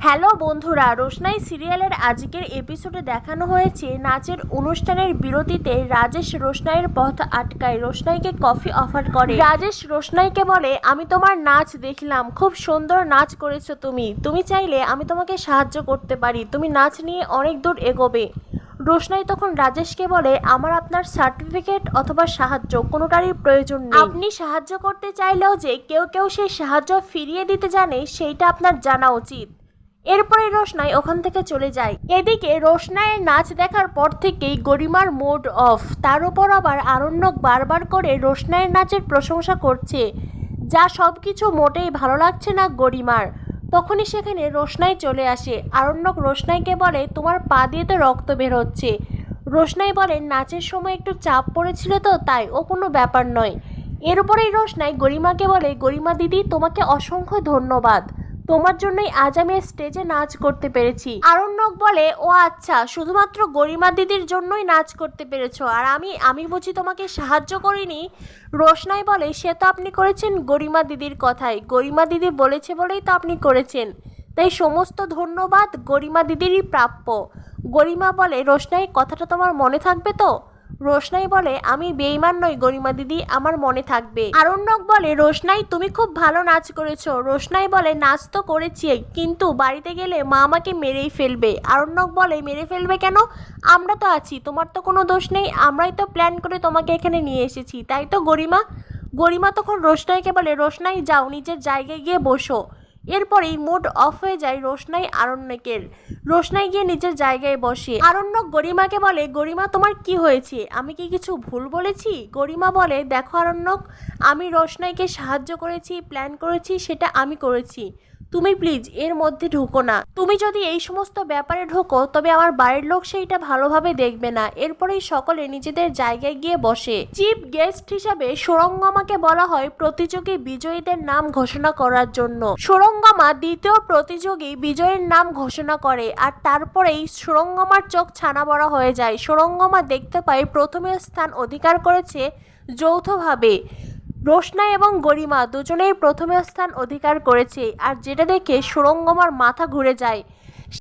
Hello বন্ধুরা, রোশনাই সিরিয়ালের আজকের এপিসোডে দেখানো হয়েছে নাচের অনুষ্ঠানের বিরতিতে রাজেশ রোশনাইয়ের পথ আটকায়, রোশনাইকে কফি অফার করে। রাজেশ রোশনাইকে বলে, আমি তোমার নাচ দেখলাম, খুব সুন্দর নাচ করেছো তুমি চাইলে আমি তোমাকে সাহায্য করতে পারি, তুমি নাচ নিয়ে অনেক দূর এগোবে। রোশনাই তখন রাজেশকে বলে, আমার আপনার সার্টিফিকেট অথবা সাহায্য কোনোটারই প্রয়োজন নেই। আপনি সাহায্য করতে চাইলেও যে কেউ কেউ সেই সাহায্য ফিরিয়ে দিতে জানে সেইটা আপনার জানা উচিত। এরপরে রোশনাই ওখান থেকে চলে যায়। এদিকে রোশনাইয়ের নাচ দেখার পর থেকেই গরিমার মুড অফ। তার উপর আবার আরণ্যক বারবার করে রোশনাইয়ের নাচের প্রশংসা করছে, যা সব কিছু মোটেই ভালো লাগছে না গরিমার। তখনই সেখানে রোশনাই চলে আসে। আরণ্যক রোশনাইকে বলে, তোমার পা দিয়ে তো রক্ত বের হচ্ছে। রোশনাই বলে, নাচের সময় একটু চাপ পড়েছিল তো তাই, ও কোনো ব্যাপার নয়। এর উপরেই রোশনাই গরিমাকে বলে, গরিমা দিদি তোমাকে অসংখ্য ধন্যবাদ, তোমার জন্যই আজ আমি স্টেজে নাচ করতে পেরেছি। আরণ্যক বলে, ও আচ্ছা, শুধুমাত্র গরিমা দিদির জন্যই নাচ করতে পেরেছো, আর আমি বুঝি তোমাকে সাহায্য করিনি? রোশনাই বলে, সে তো আপনি করেছেন গরিমা দিদির কথাই, গরিমা দিদি বলেছে বলেই তো আপনি করেছেন, তাই সমস্ত ধন্যবাদ গরিমা দিদিরই প্রাপ্য। গরিমা বলে, রোশনাই কথাটা তোমার মনে থাকবে তো? রোশনাই বলে, আমি বেঈমান নই গরিমা দিদি, আমার মনে থাকবে। আরণ্যক বলে, রোশনাই তুমি খুব ভালো নাচ করেছো। রোশনাই বলে, নাচ তো করেছি, কিন্তু বাড়িতে গেলে মা আমাকে মেরেই ফেলবে। আরণ্যক বলে, মেরে ফেলবে কেন? আমরা তো আছি, তোমার তো কোনো দোষ নেই, আমরাই তো প্ল্যান করে তোমাকে এখানে নিয়ে এসেছি, তাই তো গরিমা? গরিমা তখন রোশনাইকে বলে, রোশনাই যাও, নিজের জায়গায় গিয়ে বসো। এরপরেই মুড অফ হয়ে যায় রোশনাই আরণ্যকের। রোশনাই গিয়ে নিজের জায়গায় বসে। আরণ্যক গরিমাকে বলে, গরিমা তোমার কি হয়েছে? আমি কি কিছু ভুল বলেছি? গরিমা বলে, দেখো আরণ্যক, আমি রোশনাইকে সাহায্য করেছি, প্ল্যান করেছি, সেটা আমি করেছি, তুমি প্লিজ এর মধ্যে ঢুকো না। তুমি যদি এই সমস্ত ব্যাপারে ঢোকো তবে আমার বাড়ির লোক সেইটা ভালোভাবে দেখবে না। এরপরেই সকলে নিজেদের জায়গায় গিয়ে বসে। চিফ গেস্ট হিসাবে সুরঙ্গমাকে বলা হয় প্রতিযোগী বিজয়ীদের নাম ঘোষণা করার জন্য। সুরঙ্গমা দ্বিতীয় প্রতিযোগী বিজয়ের নাম ঘোষণা করে, আর তারপরেই সুরঙ্গমার চোখ ছানা বড়া হয়ে যায়। সুরঙ্গমা দেখতে পায় প্রথমে স্থান অধিকার করেছে যৌথভাবে রোশনাই এবং গরিমা দুজনেই প্রথম স্থান অধিকার করেছে, আর যেটা দেখে সুরঙ্গমার মাথা ঘুরে যায়।